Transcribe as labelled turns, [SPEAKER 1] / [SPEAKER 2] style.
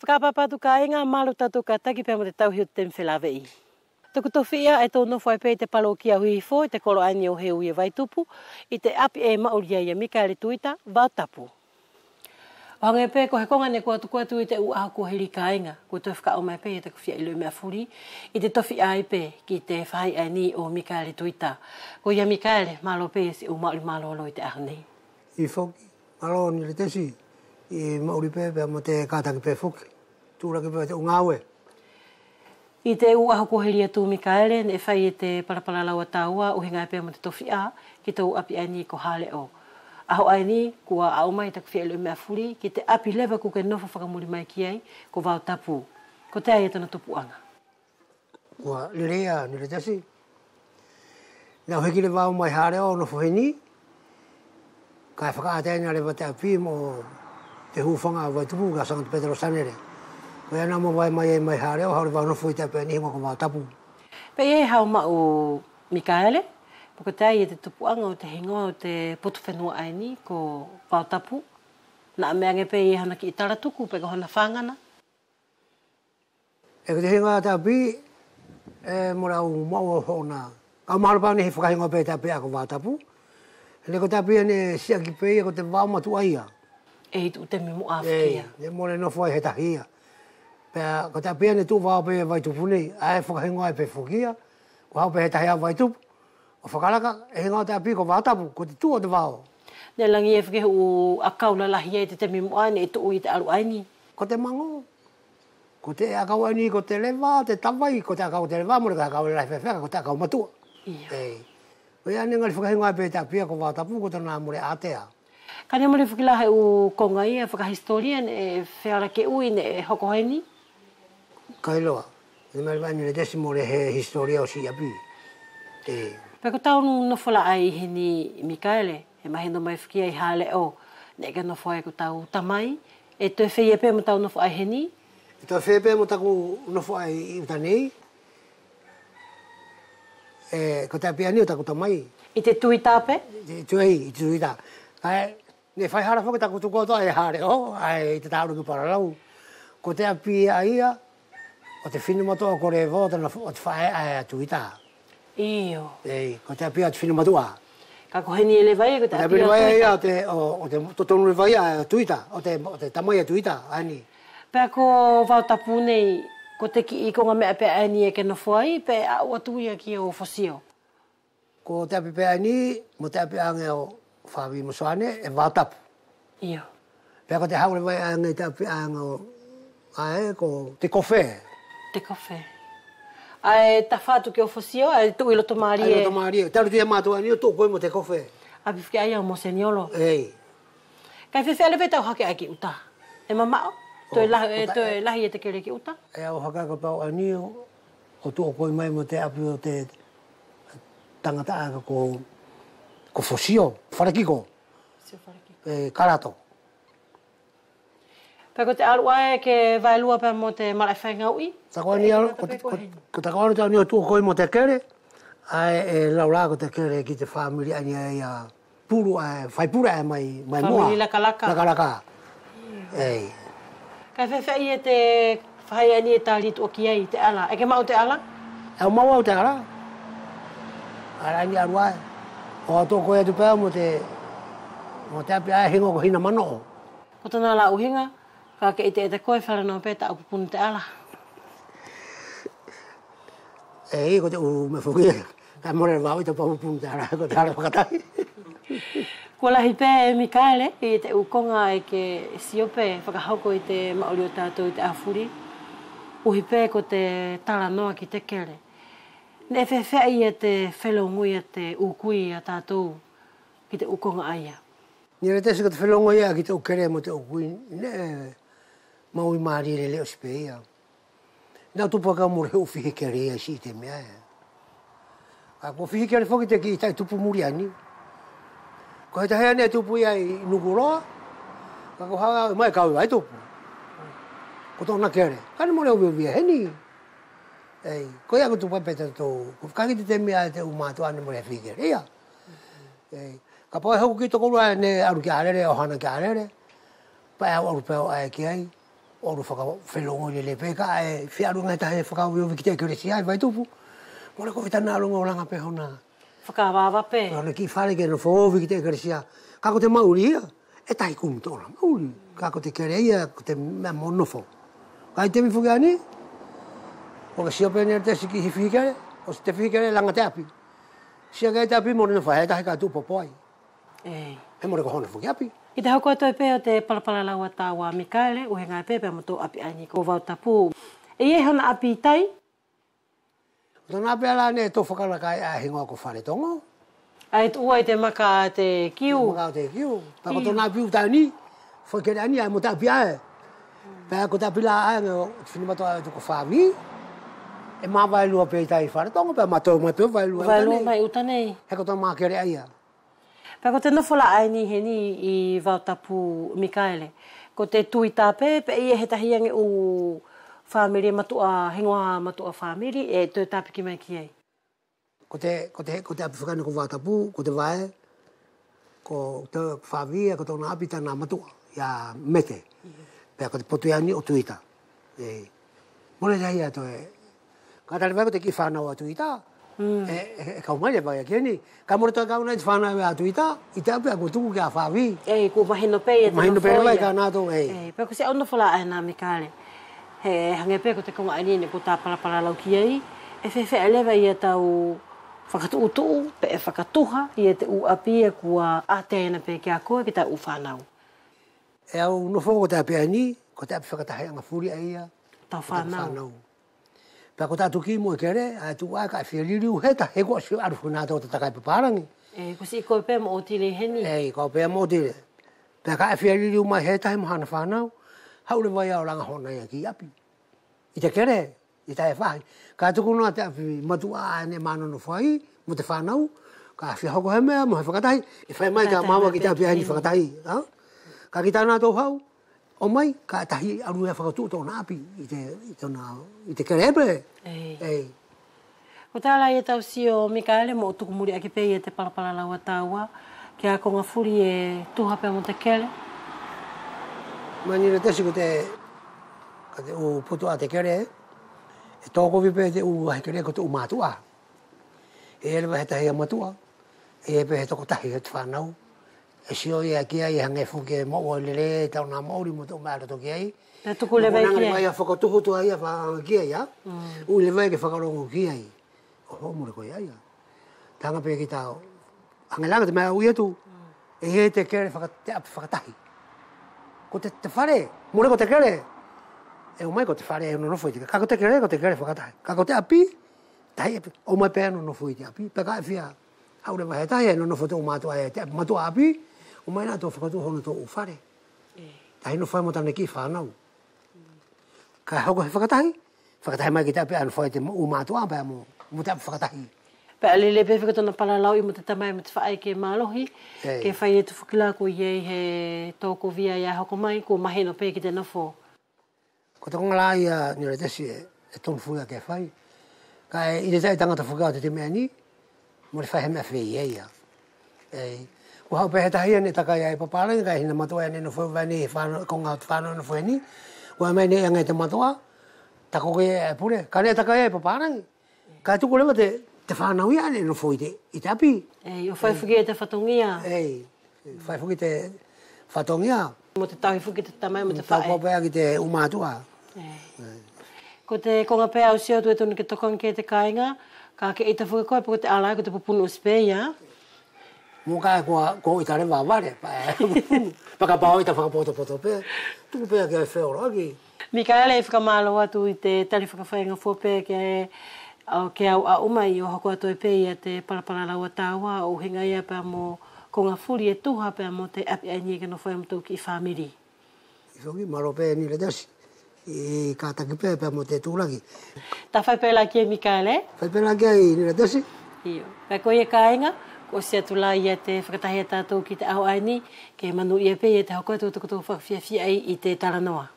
[SPEAKER 1] Whakapapatu ka inga malu tatu ka taki pēmo te tauhiu te mwhelawei. Tuku towhia e tō nofo ai pē te palo ki a hui fo, te koro ani o he ui e Vaitupu, i te api e mauria i a Mikaele Tuita, Vautapu. O hangai pē ko he konga ne kua tuku atu i te ua ko heri ka inga, ko te whika o mai pē i te kuwhia i lui mea furi, i te tofi ai pē ki te whai ai ni o Mikaele Tuita. Ko ia Mikaele, malo pē si o mauri malo alo i te ahu nei.
[SPEAKER 2] I whoki, malo ni le tesi, i mauri pē pē mo te kātaki pē whoki, tūraki pē te ungawe.
[SPEAKER 1] I te ua hoko heri atu Mikaele, ne whai e te parapara laua tāua, o hingai pēr mo te tofi a, ki tau api aini ko hale o. Aho aini, kua au mai taku whia mea furi, ki te api lewa ku ke nofo whakamuri mai ki ai, ko Vautapu. Ko te ai e tana tupuanga.
[SPEAKER 2] Kua lirea, nire tasi. Nau heki le wau mai hare o nofo heni, kai whakaatena le wate api mo te hūwhanga a Vaitupu, ka sanga te Petero Sanere. Ko ia nama vai mai e mai hare o, haure wau nofo i te api ni hingo ko Vautapu.
[SPEAKER 1] Pe e hau ma o Mikaele, poko te ai e te tupuanga o te hingoa o te potu whenua aini ko Vautapu. Na mea nge pe i hana ki i taratuku, pe ko hana whangana.
[SPEAKER 2] E ko te hingoa te api, e mora u mau o na. Kau maharapau ni he whakahingoa pe te api a ko Vautapu. Ele ko te api ane sia ki pe e ko te wau matu aia.
[SPEAKER 1] E hitu te mimu awhikia.
[SPEAKER 2] E more nofo ai he tahia. Pea, ko te apia ne tū wao pe Vaitupu nei, ae whakahingoa e pe whukia, ko hau pe he tahi a Vaitupu. O whakaraka, e hingoa te api ko Vautapu, ko te tū o te wao.
[SPEAKER 1] Ne langi e whake u akaula lahi e te te mimu aine e tuu i te alu aini.
[SPEAKER 2] Ko te mango, ko te akau aini, ko te lewa, te tawai, ko te akau te lewa, mora ka akau lahi whewheka, ko te akau matua.
[SPEAKER 1] Ia.
[SPEAKER 2] Ei. Ko ia nengari whakahingoa pe te apia ko Vautapu, ko te nā more atea.
[SPEAKER 1] Kani mole whakilahe u konga ia, whakahistorian e wheara ke ui ne e hoko haini.
[SPEAKER 2] Kailoa. E mai vai ni desi more he historia o si api. E.
[SPEAKER 1] Peko taunu nofola ai hini Mikaele, e mahendo mai whikia i hale o, ne ka nofo ai ko tau tamai, e tue whei e pē mo tau nofo ai hini.
[SPEAKER 2] E tue whei pē mo taku nofo ai i utanei. E ko te api ani o taku tamai.
[SPEAKER 1] I te tui tāpe?
[SPEAKER 2] I te tui tā. Kai, ne whai hara whoka taku tuko toa e hare o, ai te tāuru ki paralau. Ko te api a ia, o te whinu matua kore e vōtana o te whae a tuita.
[SPEAKER 1] Iyo.
[SPEAKER 2] Ei, ko te apia o te whinu matua.
[SPEAKER 1] Ka koheni e le vai, ko te
[SPEAKER 2] Ko te
[SPEAKER 1] apia
[SPEAKER 2] apia
[SPEAKER 1] o tuita.
[SPEAKER 2] o te totonu le vai a tuita, o te tamai a tuita, ani.
[SPEAKER 1] Pea ko Vautapu nei, ko te ki i konga mea pe ani e ke nofo ai, pe a ua tuia ki o fosio.
[SPEAKER 2] Ko te api pe ani, mo te api ange o whawi mosoane, e Vautapu.
[SPEAKER 1] Iyo.
[SPEAKER 2] Pea ko te haure vai ange te api ange o, ae, ko te kofe.
[SPEAKER 1] Te kofe. Ai ta whātu ke o fosio, ai tu ilo tomari e...
[SPEAKER 2] Ai lo tomari e. Taru tia mātua ni o tō koe mo te kofe.
[SPEAKER 1] Api whike ai au mo seniolo.
[SPEAKER 2] Ei.
[SPEAKER 1] Kai whewhea lewe tau hake ai ki uta. E mamao? Toi lahi e te kere ki uta?
[SPEAKER 2] E au hakaka pau ani o tō koe mai mo te api o te tangata aka ko fosio, wharakiko.
[SPEAKER 1] Sio wharaki.
[SPEAKER 2] E karato.
[SPEAKER 1] Pea ko te alu ai ke vailua pea mo te marai whainga ui?
[SPEAKER 2] Tako ani alo, ko tako anu tau ni o tō koe mo te kere, ai e laura ko te kere ki te whamiri ani ai a puru, whaipura e mai moa.
[SPEAKER 1] Whamiri lakalaka.
[SPEAKER 2] Lakalaka. Ei.
[SPEAKER 1] Kai whewhea i e te whai ani e tālitu o ki ai, te ala. E ke mau te ala?
[SPEAKER 2] E o mau au te kara. Ara ni aru ai. O tō koe atu pēo mo te api ai hingo ko hina mano o.
[SPEAKER 1] Ko tana la uhinga, ka ke i te koe wharana o pēta au pupunu te ala.
[SPEAKER 2] Ei, ko te uru me whukia. Kai more wau i te pupunu te ala, ko te ala whakatai.
[SPEAKER 1] Kua lahi pē e Mikaele, i te ukonga e ke siope, whakahauko i te maori o tātou i te awhuri. Uhi pē ko te tara noa ki te kere. Ne whewhea i e te whelongui a te ukui a tātou ki te ukonga aia.
[SPEAKER 2] Nire tesi ko te whelongo ia ki te ukere mo te ukui, ne maui maari le leo sipe ia. Nau tupaka mure u whihikere ia si te mea ia. Ko whihikere whoki te ki tai tupu muri ani. Ko he tahea nea tupu ia i nukuroa, ko hawa mai kaui vai tupu. Ko tōna kere, kani mure uwe uwe heni. Ei, ko ia ko tupu peta tō, ko kakiti te mea te umatu ane mure whihikere ia. Ei, ka pōi hoku ki toko rua ne aru ki arere o hana ki arere. Pai au aru pēo ai ki ai. o ro whaka whelongo le peka e whiarunga tahe whakawio wikite keresia e vai tupu. Mo le ko vitana alonga o langa pe hona.
[SPEAKER 1] Whakawawa pe.
[SPEAKER 2] Ona ki whare ke no whoo wikite keresia. Kako te mauri ia, e tai kumtona mauri. Kako te kereia, ko te mea monofo. Kai te mi whukiani, o ka siopene te siki hi whikere, o te whikere langa te api. Sia kai te api mo rena whahe tahe ka tupo poai. He mo re ko hona whukiapi.
[SPEAKER 1] I te hauko atoe pēo te palapala laua tāua Mikaele, o he ngai pēpea mo tō api aini ko Vautapu. E ie hana api tai?
[SPEAKER 2] O tōna api ala ne tō whakarakai a hingoa ko whare tongo.
[SPEAKER 1] Ai ua i te maka te kiu.
[SPEAKER 2] Maka o te kiu. Pako tōna api utani, whakere ani ai mo te api ae. Pēa ko te api la ae ngā whinimatoa ai tuko whāmi. E mā vai lua pēi tai whare tongo, pēa matou vai lua
[SPEAKER 1] vai lua mai utanei.
[SPEAKER 2] He ko tōna mākere aia.
[SPEAKER 1] Pēa ko te nofola aini he ni i Vautapu Mikaele. Ko te tui tāpē, pe ia he tahiange o whāmiri matua, hingoa matua whāmiri, e tō tāpiki mai ki ei.
[SPEAKER 2] Ko te api whakane ko Vautapu, ko te vae, ko te whāwia, ko tōna api tāna matua, ia mete. Pēa ko te potuiani o tuita. Mone te hia to e. Ka tari vai ko te ki whanau a tuita, e kau mai le vai a kieni. Ka more toi kau nei te whanau a tuita, i te api a ko tuku ki a whāwi.
[SPEAKER 1] Ko mahino pei e te
[SPEAKER 2] mahino pei vai ka nātou,
[SPEAKER 1] Pēa ko se au nofola ai nā Mikaele. He hange pēa ko te konga aini ko tā palapala lau ki ei. E whewhe elewa ia tau whakatuutuu, pe e whakatuha, ia te u api e kua āteina pē ki a koe ki tā u whanau.
[SPEAKER 2] E au nofo ko te api aini, ko te api whakatahe anga furi a ia.
[SPEAKER 1] Tau whanau.
[SPEAKER 2] Pea ko tātu ki mo e kere, a tu ai ka whiririu heta, he kua siu arufu nā tō te takai paparangi.
[SPEAKER 1] Ko si i koe pēa mo o tile heni.
[SPEAKER 2] Ko pēa mo o tile. Pea ka whiririu mai heta he mahana whanau, haure vai au langa hona ia ki api. I te kere, i tae whahi. Ka tuku noa te api matua ane manono whai, mo te whanau, ka whia hoko he mea, mo he whakatahi, e whai mai ka mawa ki te api aini whakatahi. Ka ki tāna tō hau, o mai, ka tahi aru e whakatu tōna api, i te kerepe.
[SPEAKER 1] Ko tāla e tau si o Mikaele mo o tuku muri aki pei e te palapala laua tāua, ki a konga furi e tuha pēa mo te kere.
[SPEAKER 2] Mani re tesi ko te o putu a te kere, e tōko vipe te u ahi kere ko te u mātua. E elewa he tahi a matua, e pe he toko tahi he te whanau. E sio ia ki ai hange fuke mo o lele tau nā mauri mo te umara toki ai.
[SPEAKER 1] Te tuku lewai ki ai.
[SPEAKER 2] Nangare mai a whakatuhu tu ai a whanga ki ai, u lewai ke whakarongo ki ai. O mure koe ai. Tanga pe ki tau. Hange langa te mea ui atu. E he te kere te api whakatahi. Ko te whare, mure ko te kere. E o mai ko te whare e no nofo i tika. Kako te kere whakatahi. Kako te api, tahi api. O mai pēa no nofo i te api. Peka e whia. Haure wahe tahi e no nofo te o mātua e te api matua api. O mai nā tō whakatuho hono tō o whare. Tahi no whai mo tane ki whanau. Ka hoko he whakatahi. Whakatahi mai ki te api anu whai te o mātua pēa mo te api whakatahi.
[SPEAKER 1] Pea lele pe whakatona palalau i mo te tamai mo te whaai ke mālohi. Ke whai e tu whakila ko iei he tōko via ia hoko mai ko maheno pe ki te nofo.
[SPEAKER 2] Ko te konga ia nire tesi e tonu fuia ke whai. Ka e i te tai tangata whakao te mea ni, mo le whai he mea whei ia. Ko hau pe he tahia ne takai ai paparangi, ka hina matua e ne no whai ni konga o te whanau no whai ni. Ko e mai ne angai te matua, tako ke e pure. Ka ne takai ai paparangi. Ka tuku lewa te whanau ia ne no whai i te api.
[SPEAKER 1] O whai fuki e te whatongia.
[SPEAKER 2] Whai fuki te whatongia.
[SPEAKER 1] Mo te tahi fuki te tamai mo te whae.
[SPEAKER 2] Tau pēa ki te umātua.
[SPEAKER 1] Ko te konga pēa o sio tu e tonu ke tokon ke te kāinga, ka ke ita fuki koe, po te alai ko te pupunu o speia.
[SPEAKER 2] Mō kai ko i tare wāware. Pakapao i ta whakapoto pēa. Tuku pēa ki ai wheo raki.
[SPEAKER 1] Mikaele e whakamalo atu i te tari whakawhainga fōpea ke au a umai o hoko atu e pēia te palapala laua tāua o hinga ia pēa mo konga furi e tuha pēa mo te api aini e no whai mtou ki i whāmiri.
[SPEAKER 2] I whoki, maro pēa ni le tasi. I kātaki pēa mo te tūraki.
[SPEAKER 1] Ta whai pēla ki e Mikaele?
[SPEAKER 2] Whai pēla ki ai ni le tasi.
[SPEAKER 1] Iyo. Pēa koe e kāinga, ko se atula ia te whakatahi a tātou ki te au aini, ke manu ia pēia te hoko atu tukutu whakawhiawhia ai i te Taranoa.